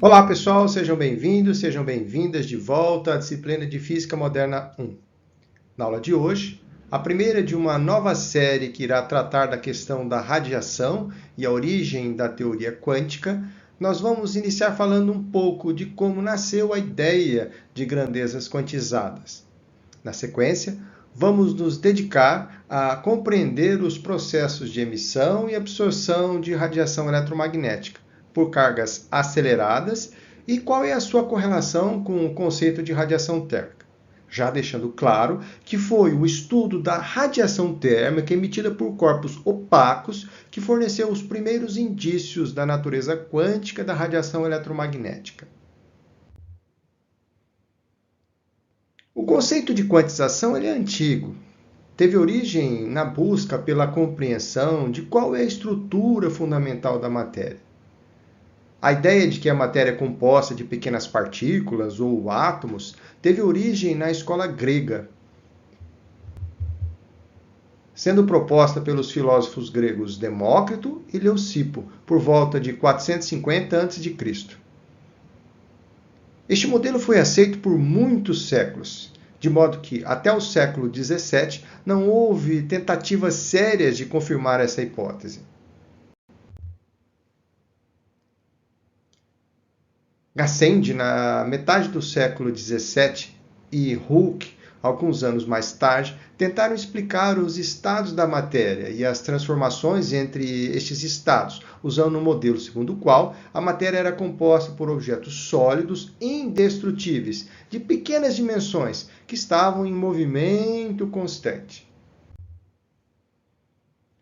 Olá pessoal, sejam bem-vindos, sejam bem-vindas de volta à disciplina de Física Moderna 1. Na aula de hoje, a primeira de uma nova série que irá tratar da questão da radiação e a origem da teoria quântica, nós vamos iniciar falando um pouco de como nasceu a ideia de grandezas quantizadas. Na sequência, vamos nos dedicar a compreender os processos de emissão e absorção de radiação eletromagnética por cargas aceleradas e qual é a sua correlação com o conceito de radiação térmica. Já deixando claro que foi o estudo da radiação térmica emitida por corpos opacos que forneceu os primeiros indícios da natureza quântica da radiação eletromagnética. O conceito de quantização é antigo. Teve origem na busca pela compreensão de qual é a estrutura fundamental da matéria. A ideia de que a matéria é composta de pequenas partículas ou átomos teve origem na escola grega, sendo proposta pelos filósofos gregos Demócrito e Leucipo, por volta de 450 a.C. Este modelo foi aceito por muitos séculos, de modo que, até o século XVII, não houve tentativas sérias de confirmar essa hipótese. Gassendi, na metade do século XVII, e Hooke, alguns anos mais tarde, tentaram explicar os estados da matéria e as transformações entre estes estados, usando um modelo segundo o qual a matéria era composta por objetos sólidos indestrutíveis, de pequenas dimensões, que estavam em movimento constante.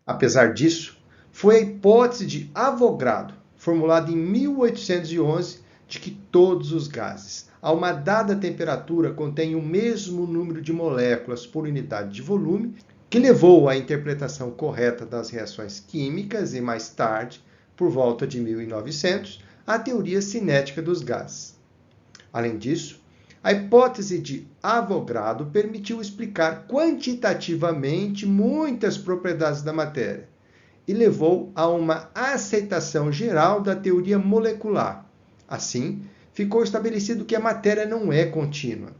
Apesar disso, foi a hipótese de Avogadro, formulada em 1811, de que todos os gases, a uma dada temperatura, contêm o mesmo número de moléculas por unidade de volume, que levou à interpretação correta das reações químicas e, mais tarde, por volta de 1900, à teoria cinética dos gases. Além disso, a hipótese de Avogadro permitiu explicar quantitativamente muitas propriedades da matéria e levou a uma aceitação geral da teoria molecular. Assim, ficou estabelecido que a matéria não é contínua,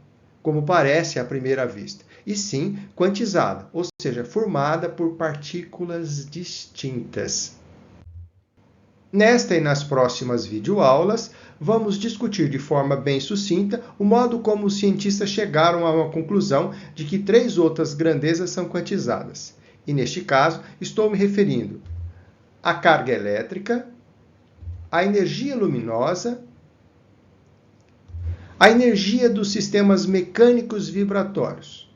como parece à primeira vista, e sim quantizada, ou seja, formada por partículas distintas. Nesta e nas próximas videoaulas, vamos discutir de forma bem sucinta o modo como os cientistas chegaram a uma conclusão de que 3 outras grandezas são quantizadas. E neste caso, estou me referindo à carga elétrica, a energia luminosa, a energia dos sistemas mecânicos vibratórios.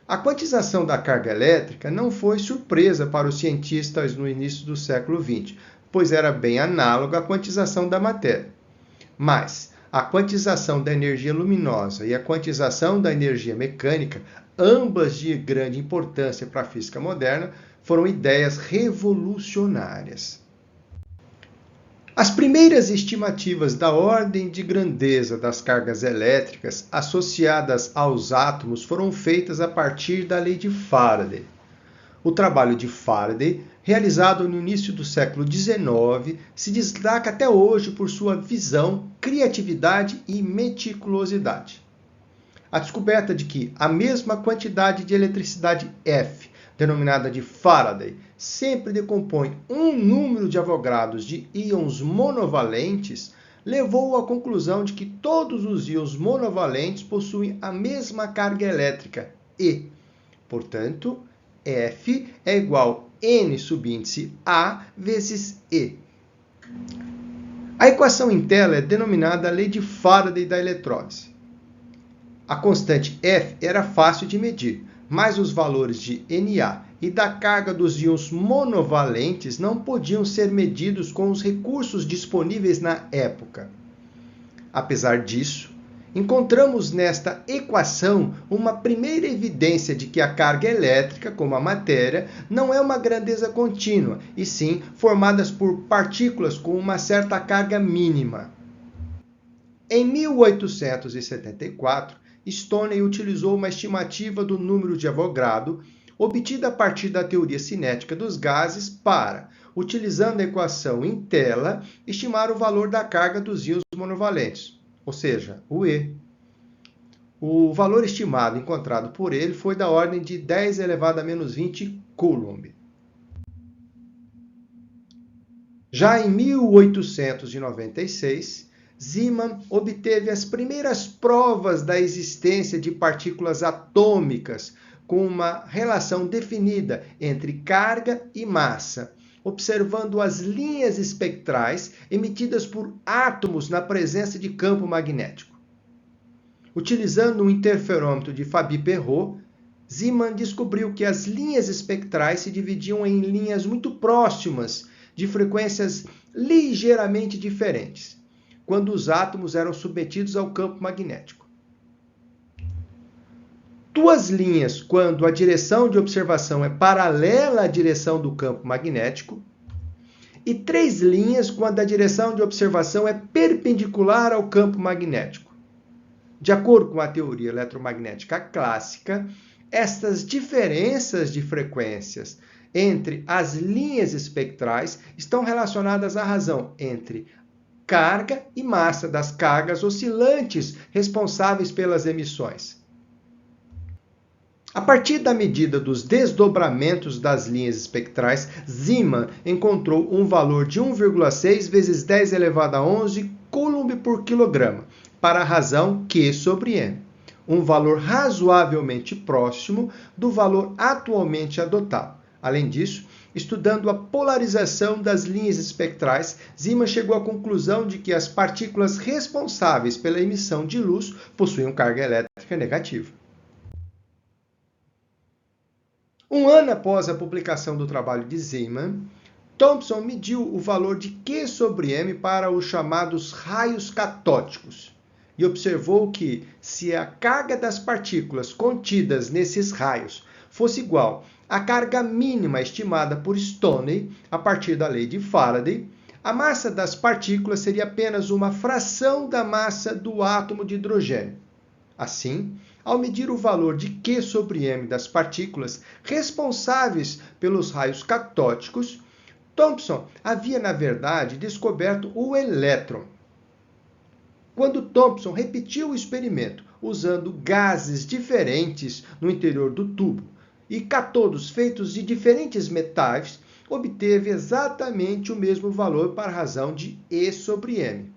A quantização da carga elétrica não foi surpresa para os cientistas no início do século XX, pois era bem análoga à quantização da matéria. Mas a quantização da energia luminosa e a quantização da energia mecânica, ambas de grande importância para a física moderna, foram ideias revolucionárias. As primeiras estimativas da ordem de grandeza das cargas elétricas associadas aos átomos foram feitas a partir da lei de Faraday. O trabalho de Faraday, realizado no início do século XIX, se destaca até hoje por sua visão, criatividade e meticulosidade. A descoberta de que a mesma quantidade de eletricidade F, denominada de Faraday, sempre decompõe um número de Avogadros de íons monovalentes, levou à conclusão de que todos os íons monovalentes possuem a mesma carga elétrica, E. Portanto, F é igual a N subíndice A vezes E. A equação em tela é denominada Lei de Faraday da eletrólise. A constante F era fácil de medir, mas os valores de Na e da carga dos íons monovalentes não podiam ser medidos com os recursos disponíveis na época. Apesar disso, encontramos nesta equação uma primeira evidência de que a carga elétrica, como a matéria, não é uma grandeza contínua, e sim formadas por partículas com uma certa carga mínima. Em 1874, Stoney utilizou uma estimativa do número de Avogadro, obtida a partir da teoria cinética dos gases, para utilizando a equação em tela, estimar o valor da carga dos íons monovalentes, ou seja, o E. O valor estimado encontrado por ele foi da ordem de 10 elevado a menos 20 Coulomb. Já em 1896, Zeeman obteve as primeiras provas da existência de partículas atômicas com uma relação definida entre carga e massa, observando as linhas espectrais emitidas por átomos na presença de campo magnético. Utilizando um interferômetro de Fabry-Perot, Zeeman descobriu que as linhas espectrais se dividiam em linhas muito próximas, de frequências ligeiramente diferentes, quando os átomos eram submetidos ao campo magnético. Duas linhas quando a direção de observação é paralela à direção do campo magnético, e três linhas quando a direção de observação é perpendicular ao campo magnético. De acordo com a teoria eletromagnética clássica, estas diferenças de frequências entre as linhas espectrais estão relacionadas à razão entre carga e massa das cargas oscilantes responsáveis pelas emissões. A partir da medida dos desdobramentos das linhas espectrais, Zeeman encontrou um valor de 1,6 vezes 10 elevado a 11 Coulomb por quilograma, para a razão Q sobre M, um valor razoavelmente próximo do valor atualmente adotado. Além disso, estudando a polarização das linhas espectrais, Zeeman chegou à conclusão de que as partículas responsáveis pela emissão de luz possuíam carga elétrica negativa. Um ano após a publicação do trabalho de Zeeman, Thomson mediu o valor de Q sobre M para os chamados raios catódicos e observou que, se a carga das partículas contidas nesses raios fosse igual à carga mínima estimada por Stoney a partir da lei de Faraday, a massa das partículas seria apenas uma fração da massa do átomo de hidrogênio. Assim, ao medir o valor de Q sobre M das partículas responsáveis pelos raios catódicos, Thomson havia, na verdade, descoberto o elétron. Quando Thomson repetiu o experimento usando gases diferentes no interior do tubo e cátodos feitos de diferentes metais, obteve exatamente o mesmo valor para a razão de E sobre M.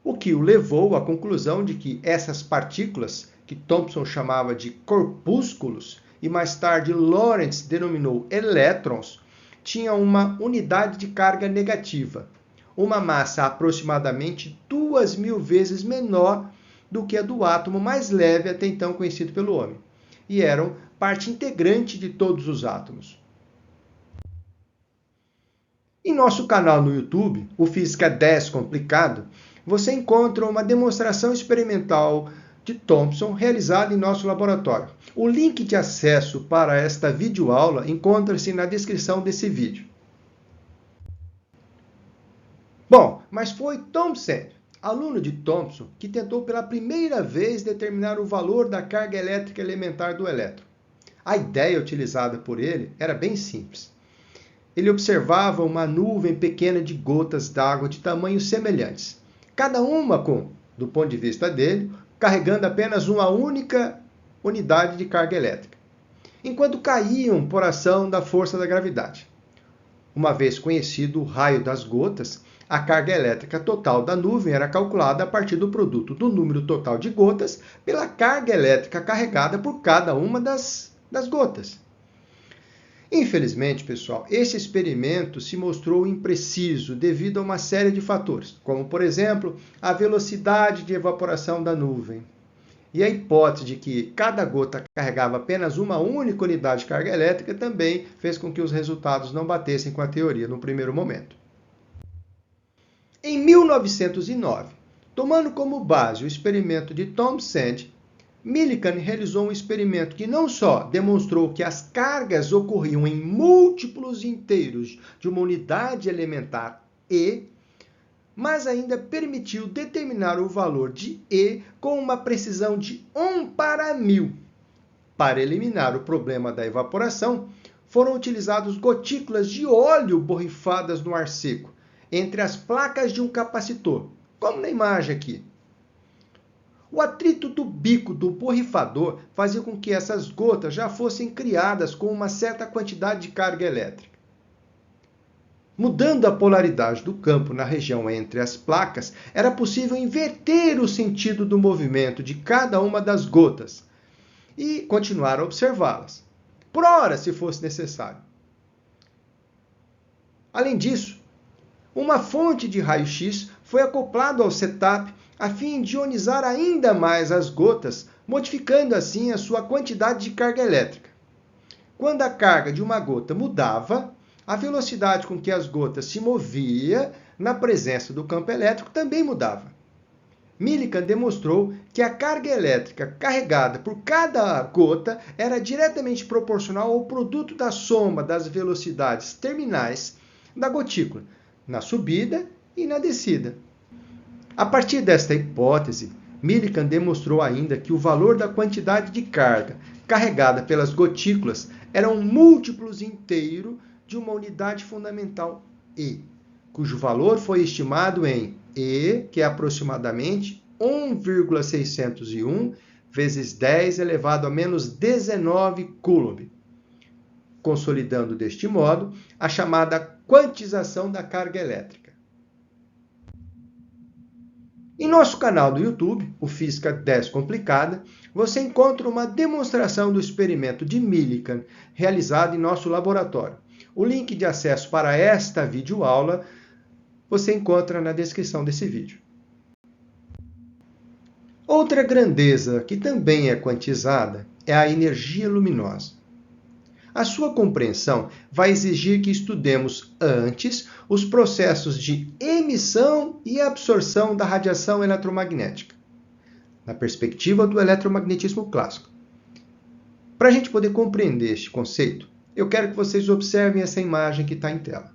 O que o levou à conclusão de que essas partículas, que Thomson chamava de corpúsculos e mais tarde Lorentz denominou elétrons, tinham uma unidade de carga negativa, uma massa aproximadamente 2.000 vezes menor do que a do átomo mais leve até então conhecido pelo homem, e eram parte integrante de todos os átomos. Em nosso canal no YouTube, o Física 10 Complicado, você encontra uma demonstração experimental de Thomson realizada em nosso laboratório. O link de acesso para esta videoaula encontra-se na descrição desse vídeo. Bom, mas foi Thomson, aluno de Thomson, que tentou pela primeira vez determinar o valor da carga elétrica elementar do elétron. A ideia utilizada por ele era bem simples. Ele observava uma nuvem pequena de gotas d'água de tamanhos semelhantes, cada uma do ponto de vista dele, carregando apenas uma única unidade de carga elétrica, enquanto caíam por ação da força da gravidade. Uma vez conhecido o raio das gotas, a carga elétrica total da nuvem era calculada a partir do produto do número total de gotas pela carga elétrica carregada por cada uma das gotas. Infelizmente, pessoal, esse experimento se mostrou impreciso devido a uma série de fatores, como, por exemplo, a velocidade de evaporação da nuvem e a hipótese de que cada gota carregava apenas uma única unidade de carga elétrica também fez com que os resultados não batessem com a teoria no primeiro momento. Em 1909, tomando como base o experimento de Thomson, Millikan realizou um experimento que não só demonstrou que as cargas ocorriam em múltiplos inteiros de uma unidade elementar E, mas ainda permitiu determinar o valor de E com uma precisão de 1 para 1000. Para eliminar o problema da evaporação, foram utilizadas gotículas de óleo borrifadas no ar seco, entre as placas de um capacitor, como na imagem aqui. O atrito do bico do borrifador fazia com que essas gotas já fossem criadas com uma certa quantidade de carga elétrica. Mudando a polaridade do campo na região entre as placas, era possível inverter o sentido do movimento de cada uma das gotas e continuar a observá-las, por hora, se fosse necessário. Além disso, uma fonte de raio-x foi acoplada ao setup a fim de ionizar ainda mais as gotas, modificando assim a sua quantidade de carga elétrica. Quando a carga de uma gota mudava, a velocidade com que as gotas se movia na presença do campo elétrico também mudava. Millikan demonstrou que a carga elétrica carregada por cada gota era diretamente proporcional ao produto da soma das velocidades terminais da gotícula, na subida e na descida. A partir desta hipótese, Millikan demonstrou ainda que o valor da quantidade de carga carregada pelas gotículas eram múltiplos inteiros de uma unidade fundamental E, cujo valor foi estimado em E, que é aproximadamente 1,601 vezes 10 elevado a menos 19 Coulomb, consolidando deste modo a chamada quantização da carga elétrica. Em nosso canal do YouTube, o Física Descomplicada, você encontra uma demonstração do experimento de Millikan realizado em nosso laboratório. O link de acesso para esta videoaula você encontra na descrição desse vídeo. Outra grandeza que também é quantizada é a energia luminosa. A sua compreensão vai exigir que estudemos antes os processos de emissão e absorção da radiação eletromagnética, na perspectiva do eletromagnetismo clássico. Para a gente poder compreender este conceito, eu quero que vocês observem essa imagem que está em tela.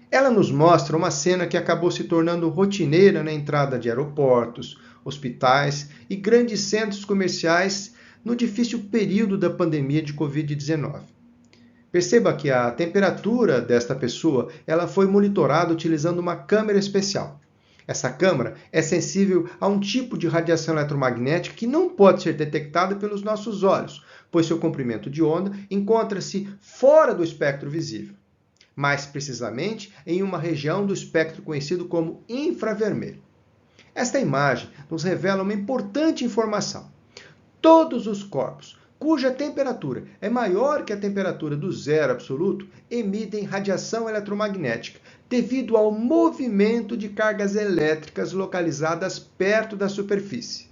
Ela nos mostra uma cena que acabou se tornando rotineira na entrada de aeroportos, hospitais e grandes centros comerciais no difícil período da pandemia de Covid-19. Perceba que a temperatura desta pessoa ela foi monitorada utilizando uma câmera especial. Essa câmera é sensível a um tipo de radiação eletromagnética que não pode ser detectada pelos nossos olhos, pois seu comprimento de onda encontra-se fora do espectro visível, mais precisamente em uma região do espectro conhecido como infravermelho. Esta imagem nos revela uma importante informação. Todos os corpos cuja temperatura é maior que a temperatura do zero absoluto emitem radiação eletromagnética devido ao movimento de cargas elétricas localizadas perto da superfície.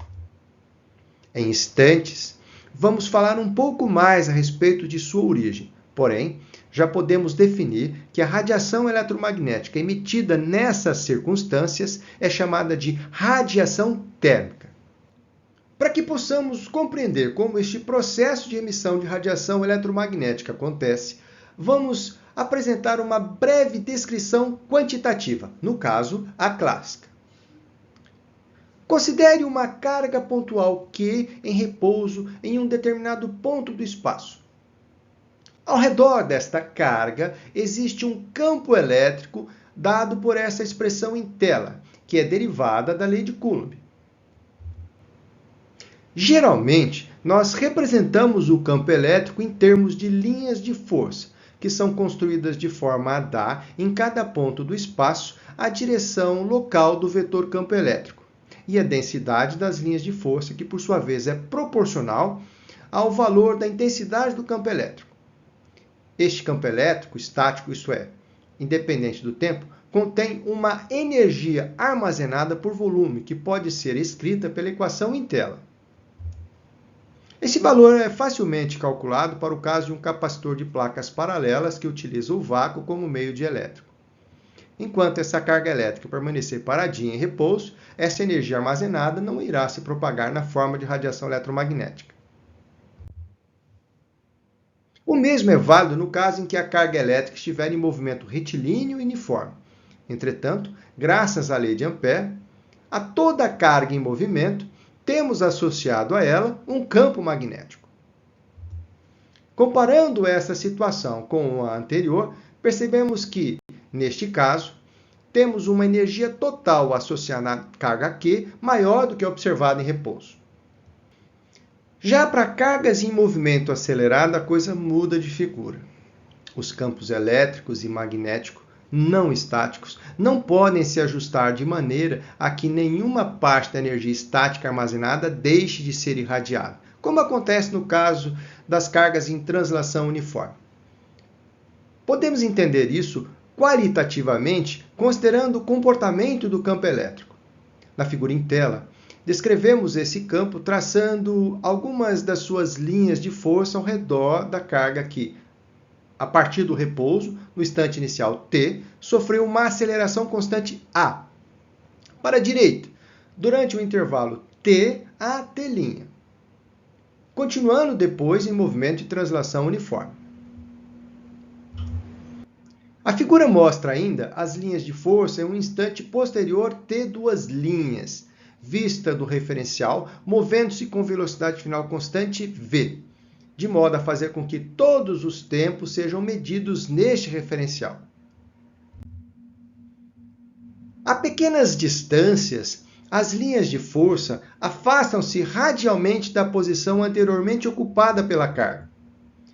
Em instantes, vamos falar um pouco mais a respeito de sua origem, porém, já podemos definir que a radiação eletromagnética emitida nessas circunstâncias é chamada de radiação térmica. Para que possamos compreender como este processo de emissão de radiação eletromagnética acontece, vamos apresentar uma breve descrição quantitativa, no caso, a clássica. Considere uma carga pontual Q em repouso em um determinado ponto do espaço. Ao redor desta carga existe um campo elétrico dado por essa expressão em tela, que é derivada da lei de Coulomb. Geralmente, nós representamos o campo elétrico em termos de linhas de força, que são construídas de forma a dar, em cada ponto do espaço, a direção local do vetor campo elétrico, e a densidade das linhas de força, que por sua vez é proporcional ao valor da intensidade do campo elétrico. Este campo elétrico, estático, isto é, independente do tempo, contém uma energia armazenada por volume, que pode ser escrita pela equação em tela. Esse valor é facilmente calculado para o caso de um capacitor de placas paralelas que utiliza o vácuo como meio de elétrico. Enquanto essa carga elétrica permanecer paradinha em repouso, essa energia armazenada não irá se propagar na forma de radiação eletromagnética. O mesmo é válido no caso em que a carga elétrica estiver em movimento retilíneo e uniforme. Entretanto, graças à lei de Ampère, a toda carga em movimento, temos associado a ela um campo magnético. Comparando essa situação com a anterior, percebemos que, neste caso, temos uma energia total associada à carga Q maior do que a observada em repouso. Já para cargas em movimento acelerado, a coisa muda de figura. Os campos elétricos e magnéticos não estáticos não podem se ajustar de maneira a que nenhuma parte da energia estática armazenada deixe de ser irradiada, como acontece no caso das cargas em translação uniforme. Podemos entender isso qualitativamente considerando o comportamento do campo elétrico. Na figura em tela, descrevemos esse campo traçando algumas das suas linhas de força ao redor da carga que, a partir do repouso, no instante inicial t, sofreu uma aceleração constante a. Para a direita, durante o intervalo t a t', continuando depois em movimento de translação uniforme. A figura mostra ainda as linhas de força em um instante posterior t', vista do referencial, movendo-se com velocidade final constante v, de modo a fazer com que todos os tempos sejam medidos neste referencial. A pequenas distâncias, as linhas de força afastam-se radialmente da posição anteriormente ocupada pela carga.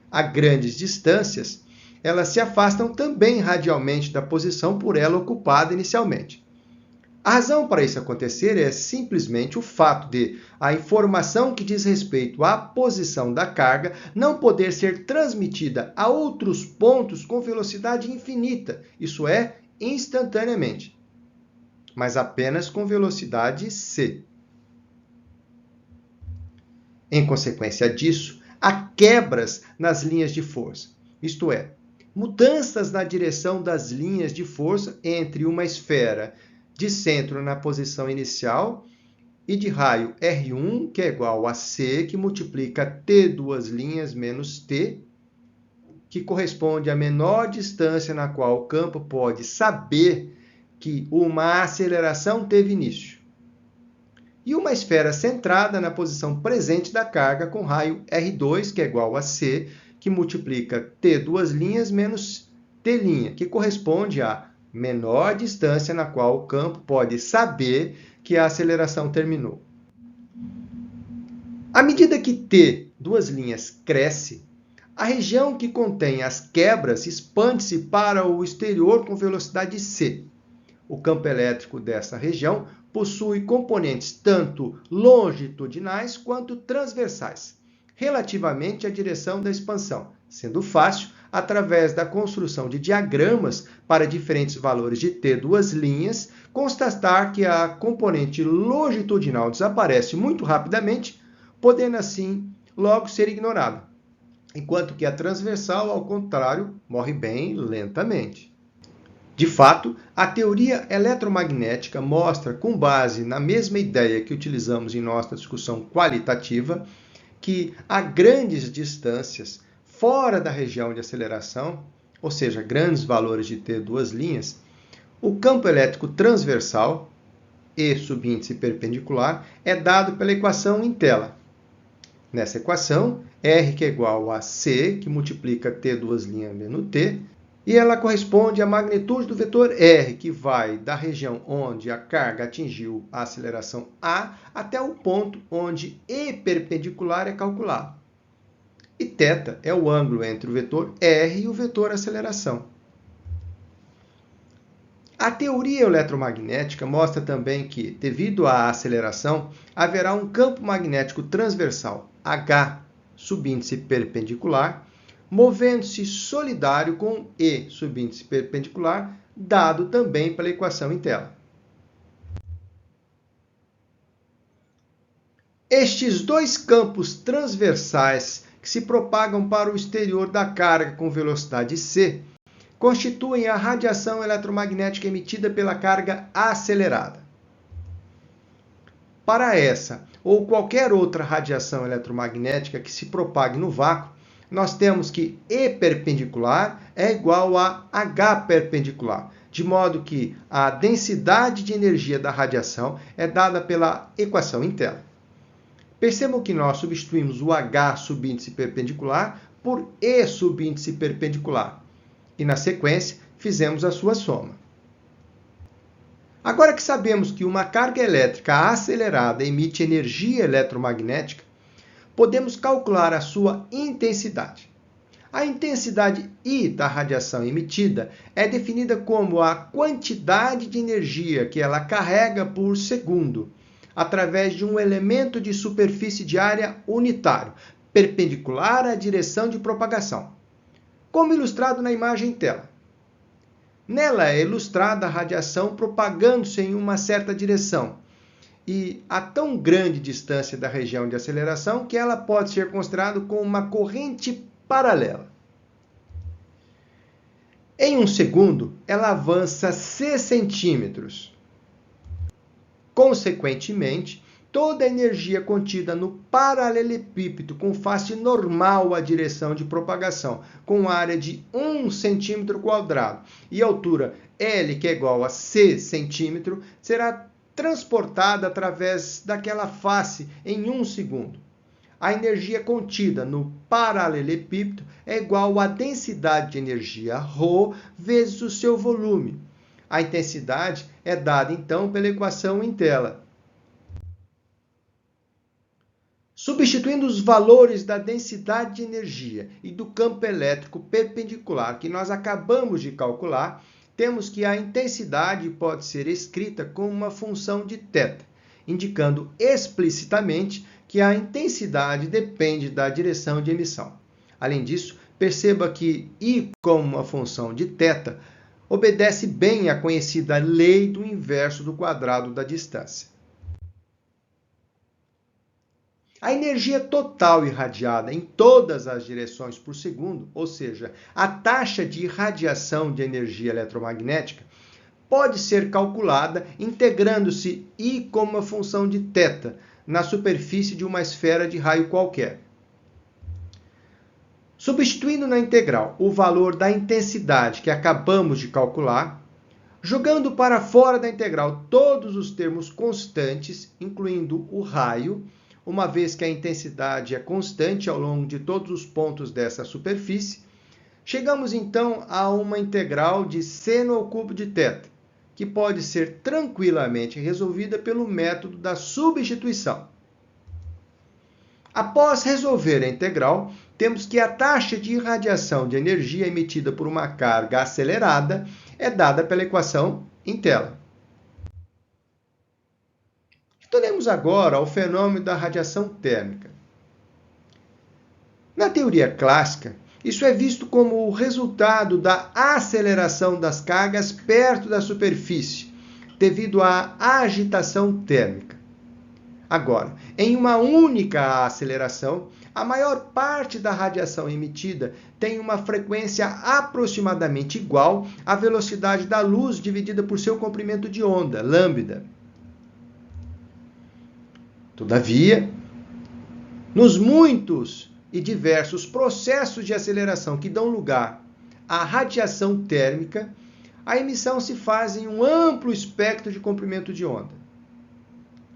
A grandes distâncias, elas se afastam também radialmente da posição por ela ocupada inicialmente. A razão para isso acontecer é simplesmente o fato de a informação que diz respeito à posição da carga não poder ser transmitida a outros pontos com velocidade infinita, isso é, instantaneamente, mas apenas com velocidade c. Em consequência disso, há quebras nas linhas de força, isto é, mudanças na direção das linhas de força entre uma esfera de centro na posição inicial e de raio R1, que é igual a C, que multiplica T menos T, que corresponde à menor distância na qual o campo pode saber que uma aceleração teve início. E uma esfera centrada na posição presente da carga com raio R2, que é igual a C, que multiplica T menos T', que corresponde à menor distância na qual o campo pode saber que a aceleração terminou. À medida que T cresce, a região que contém as quebras expande-se para o exterior com velocidade c. O campo elétrico dessa região possui componentes tanto longitudinais quanto transversais, relativamente à direção da expansão, sendo fácil, através da construção de diagramas para diferentes valores de T constatar que a componente longitudinal desaparece muito rapidamente, podendo assim logo ser ignorada, enquanto que a transversal, ao contrário, morre bem lentamente. De fato, a teoria eletromagnética mostra, com base na mesma ideia que utilizamos em nossa discussão qualitativa, que a grandes distâncias fora da região de aceleração, ou seja, grandes valores de T o campo elétrico transversal, E subíndice perpendicular, é dado pela equação em tela. Nessa equação, R que é igual a C, que multiplica T menos T, e ela corresponde à magnitude do vetor R, que vai da região onde a carga atingiu a aceleração A até o ponto onde E perpendicular é calculado. E θ é o ângulo entre o vetor R e o vetor aceleração. A teoria eletromagnética mostra também que, devido à aceleração, haverá um campo magnético transversal, H subíndice perpendicular, movendo-se solidário com E subíndice perpendicular, dado também pela equação em tela. Estes dois campos transversais que se propagam para o exterior da carga com velocidade c, constituem a radiação eletromagnética emitida pela carga acelerada. Para essa ou qualquer outra radiação eletromagnética que se propague no vácuo, nós temos que E perpendicular é igual a H perpendicular, de modo que a densidade de energia da radiação é dada pela equação em tela. Percebam que nós substituímos o H subíndice perpendicular por E subíndice perpendicular. E, na sequência, fizemos a sua soma. Agora que sabemos que uma carga elétrica acelerada emite energia eletromagnética, podemos calcular a sua intensidade. A intensidade I da radiação emitida é definida como a quantidade de energia que ela carrega por segundo, através de um elemento de superfície de área unitário, perpendicular à direção de propagação, como ilustrado na imagem em tela. Nela é ilustrada a radiação propagando-se em uma certa direção e a tão grande distância da região de aceleração que ela pode ser considerada como uma corrente paralela. Em um segundo, ela avança c centímetros. Consequentemente, toda a energia contida no paralelepípedo com face normal à direção de propagação, com área de 1 centímetro quadrado e altura L, que é igual a c centímetro, será transportada através daquela face em 1 segundo. A energia contida no paralelepípedo é igual à densidade de energia ρ vezes o seu volume. A intensidade é dada, então, pela equação em tela. Substituindo os valores da densidade de energia e do campo elétrico perpendicular que nós acabamos de calcular, temos que a intensidade pode ser escrita como uma função de θ, indicando explicitamente que a intensidade depende da direção de emissão. Além disso, perceba que I como uma função de θ obedece bem à conhecida lei do inverso do quadrado da distância. A energia total irradiada em todas as direções por segundo, ou seja, a taxa de irradiação de energia eletromagnética, pode ser calculada integrando-se I como uma função de θ na superfície de uma esfera de raio qualquer. Substituindo na integral o valor da intensidade que acabamos de calcular, jogando para fora da integral todos os termos constantes, incluindo o raio, uma vez que a intensidade é constante ao longo de todos os pontos dessa superfície, chegamos então a uma integral de seno ao cubo de θ, que pode ser tranquilamente resolvida pelo método da substituição. Após resolver a integral, temos que a taxa de irradiação de energia emitida por uma carga acelerada é dada pela equação em tela. Estudemos agora o fenômeno da radiação térmica. Na teoria clássica, isso é visto como o resultado da aceleração das cargas perto da superfície, devido à agitação térmica. Agora, em uma única aceleração, a maior parte da radiação emitida tem uma frequência aproximadamente igual à velocidade da luz dividida por seu comprimento de onda, lambda. Todavia, nos muitos e diversos processos de aceleração que dão lugar à radiação térmica, a emissão se faz em um amplo espectro de comprimento de onda.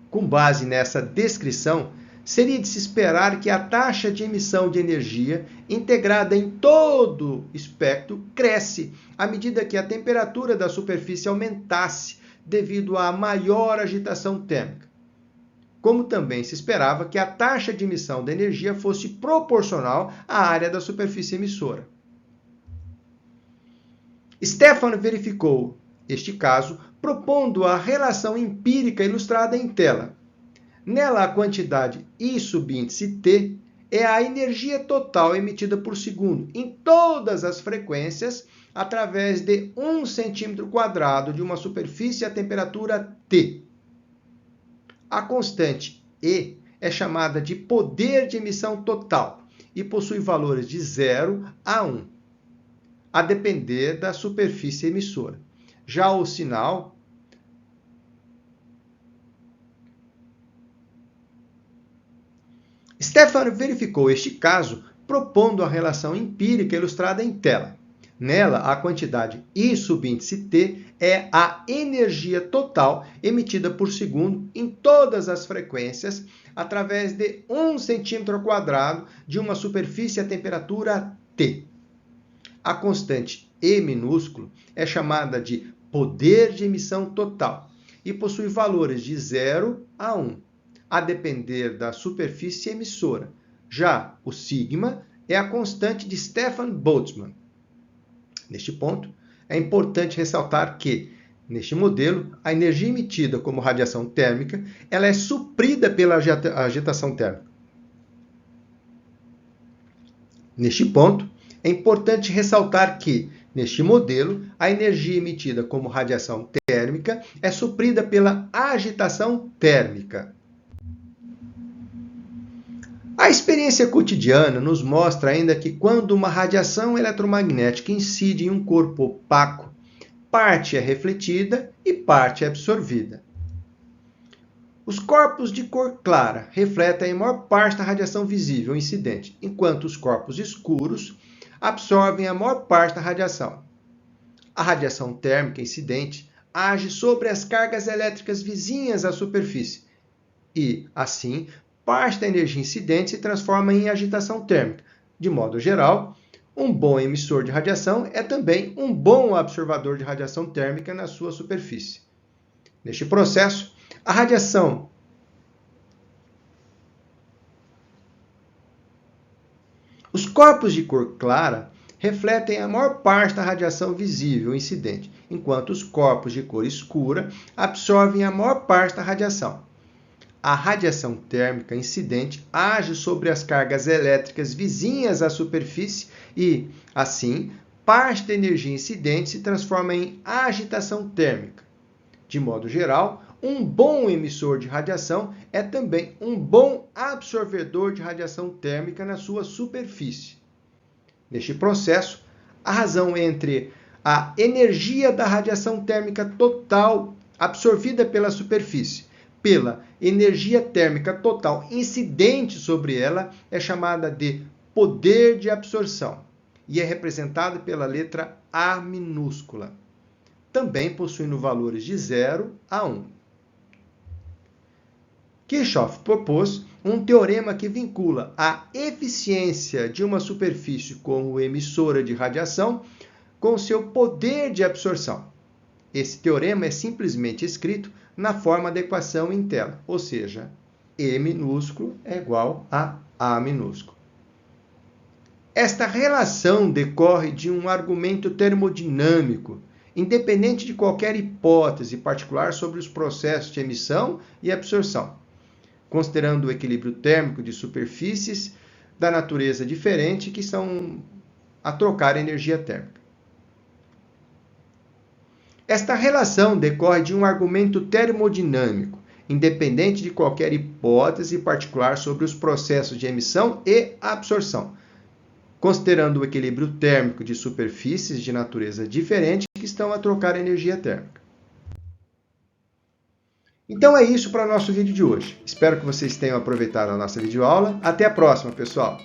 Com base nessa descrição, seria de se esperar que a taxa de emissão de energia integrada em todo o espectro cresce à medida que a temperatura da superfície aumentasse devido à maior agitação térmica. Como também se esperava que a taxa de emissão de energia fosse proporcional à área da superfície emissora. Stefan verificou este caso propondo a relação empírica ilustrada em tela. Nela, a quantidade I subíndice T é a energia total emitida por segundo em todas as frequências através de 1 centímetro quadrado de uma superfície a temperatura T. A constante E é chamada de poder de emissão total e possui valores de 0 a 1, a depender da superfície emissora. Já o sinal Stefan verificou este caso propondo a relação empírica ilustrada em tela. Nela, a quantidade I subíndice T é a energia total emitida por segundo em todas as frequências através de 1 centímetro quadrado de uma superfície a temperatura T. A constante E minúsculo é chamada de poder de emissão total e possui valores de 0 a 1, a depender da superfície emissora. Já o sigma é a constante de Stefan Boltzmann. Neste ponto, é importante ressaltar que, neste modelo, a energia emitida como radiação térmica ela é suprida pela agitação térmica. Neste ponto, é importante ressaltar que, neste modelo, a energia emitida como radiação térmica é suprida pela agitação térmica. A experiência cotidiana nos mostra ainda que quando uma radiação eletromagnética incide em um corpo opaco, parte é refletida e parte é absorvida. Os corpos de cor clara refletem a maior parte da radiação visível incidente, enquanto os corpos escuros absorvem a maior parte da radiação. A radiação térmica incidente age sobre as cargas elétricas vizinhas à superfície e, assim, parte da energia incidente se transforma em agitação térmica. De modo geral, um bom emissor de radiação é também um bom absorvedor de radiação térmica na sua superfície. Neste processo, a radiação Os corpos de cor clara refletem a maior parte da radiação visível incidente, enquanto os corpos de cor escura absorvem a maior parte da radiação. A radiação térmica incidente age sobre as cargas elétricas vizinhas à superfície e, assim, parte da energia incidente se transforma em agitação térmica. De modo geral, um bom emissor de radiação é também um bom absorvedor de radiação térmica na sua superfície. Neste processo, a razão entre a energia da radiação térmica total absorvida pela superfície pela energia térmica total incidente sobre ela é chamada de poder de absorção e é representada pela letra A minúscula, também possuindo valores de 0 a 1. Kirchhoff propôs um teorema que vincula a eficiência de uma superfície como emissora de radiação com seu poder de absorção. Esse teorema é simplesmente escrito na forma da equação em tela, ou seja, E minúsculo é igual a A minúsculo. Esta relação decorre de um argumento termodinâmico, independente de qualquer hipótese particular sobre os processos de emissão e absorção, considerando o equilíbrio térmico de superfícies da natureza diferente que estão a trocar energia térmica. Esta relação decorre de um argumento termodinâmico, independente de qualquer hipótese particular sobre os processos de emissão e absorção, considerando o equilíbrio térmico de superfícies de natureza diferente que estão a trocar energia térmica. Então é isso para o nosso vídeo de hoje. Espero que vocês tenham aproveitado a nossa videoaula. Até a próxima, pessoal!